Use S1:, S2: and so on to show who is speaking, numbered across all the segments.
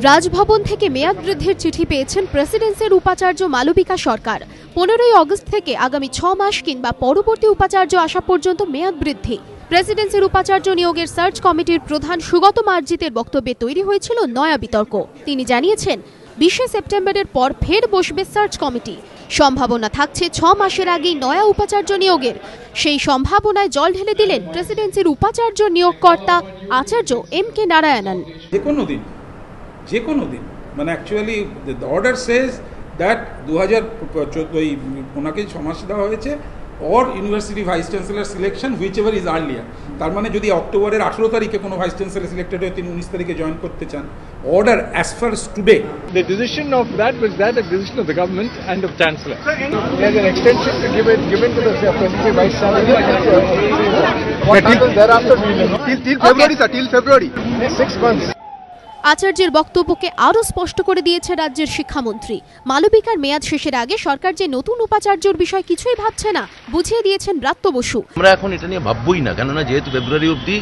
S1: রাজভবন থেকে মেয়াদ বৃদ্ধির চিঠি পেয়েছেন প্রেসিডেন্সির উপাচার্য মালবিকা সরকার। 15 আগস্ট থেকে আগামী 6 মাস কিংবা পরবর্তী উপাচার্য আসা পর্যন্ত মেয়াদ বৃদ্ধি। প্রেসিডেন্সির উপাচার্য নিয়োগের সার্চ কমিটির প্রধান সুগত মার্জিতের বক্তব্যে তৈরি হয়েছিল নয়া বিতর্ক। তিনি জানিয়েছেন 20 সেপ্টেম্বরের পর ফের বসবে সার্চ কমিটি। সম্ভাবনা থাকছে 6 মাসের আগেই নয়া উপাচার্য নিয়োগের। সেই সম্ভাবনায় জল ঢেলে দিলেন প্রেসিডেন্সির উপাচার্য নিয়োগকর্তা আচার্য MK নারায়ণন।
S2: যে কোনো দিন মানে actually the order says that 2014 ওনাকে 6 মাস দেওয়া হয়েছে or university vice chancellor selection which ever is earlier. তার মানে যদি অক্টোবরের 18 তারিখে কোনো ভাইস চ্যান্সেলর সিলেক্টেড হয়ে তিনি 19 তারিখে জয়েন করতে চান, order as far today
S3: the decision of that was that a decision of the government and of chancellor. There's an extension to given to the vice chancellor. What happens thereafter we will know.
S4: Till February, sir, till February.
S3: 6 months.
S1: আচার্যের বক্তব্যকে আরও স্পষ্ট করে দিয়েছে রাজ্যের শিক্ষামন্ত্রী। মালবিকার মেয়াদ শেষের আগে সরকার যে নতুন উপাচার্যর বিষয় কিছুই ভাবছে না, বুঝিয়ে দিয়েছেন ব্রাত্য বসু।
S5: আমরা এখন এটা নিয়ে ভাববই না, কেননা যেহেতু ফেব্রুয়ারি অবধি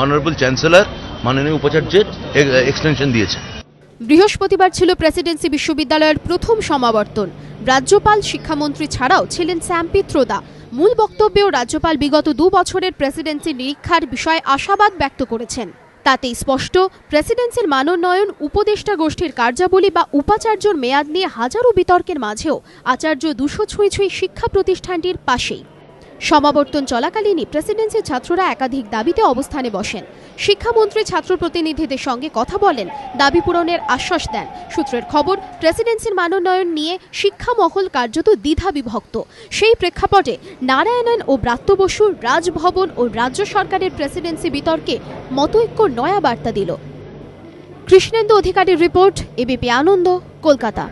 S5: অনারেবল চ্যান্সেলর মাননীয় উপাচার্যের এক্সটেনশন দিয়েছে।
S1: বৃহস্পতিবার ছিল প্রেসিডেন্সি বিশ্ববিদ্যালয়ের প্রথম সমাবর্তন। রাজ্যপাল, শিক্ষামন্ত্রী ছাড়াও ছিলেন স্যাম পিত্রোদা। মূল বক্তব্যেও রাজ্যপাল বিগত 2 বছরের প্রেসিডেন্সি নিরীক্ষার বিষয়ে আশাবাদ ব্যক্ত করেছেন। তাতেই স্পষ্ট প্রেসিডেন্সির মানোন্নয়ন উপদেষ্টা গোষ্ঠীর কার্যাবলী বা উপাচার্যর মেয়াদ নিয়ে হাজারো বিতর্কের মাঝেও আচার্য 200 ছুঁই শিক্ষা প্রতিষ্ঠানটির পাশেই। সমাবর্তন চলাকালীনই প্রেসিডেন্সির ছাত্ররা একাধিক দাবিতে অবস্থানে বসেন। শিক্ষামন্ত্রী ছাত্র প্রতিনিধিদের সঙ্গে কথা বলেন, দাবি পূরণের আশ্বাস দেন। সূত্রের খবর, প্রেসিডেন্সির মানোন্নয়ন নিয়ে শিক্ষা মহল কার্যত দ্বিধা বিভক্ত। সেই প্রেক্ষাপটে নারায়ণন ও ব্রাত্য বসু রাজভবন ও রাজ্য সরকারের প্রেসিডেন্সি বিতর্কে মতৈক্যর নয়া বার্তা দিল। কৃষ্ণেন্দু অধিকারীর রিপোর্ট, ABP আনন্দ, কলকাতা।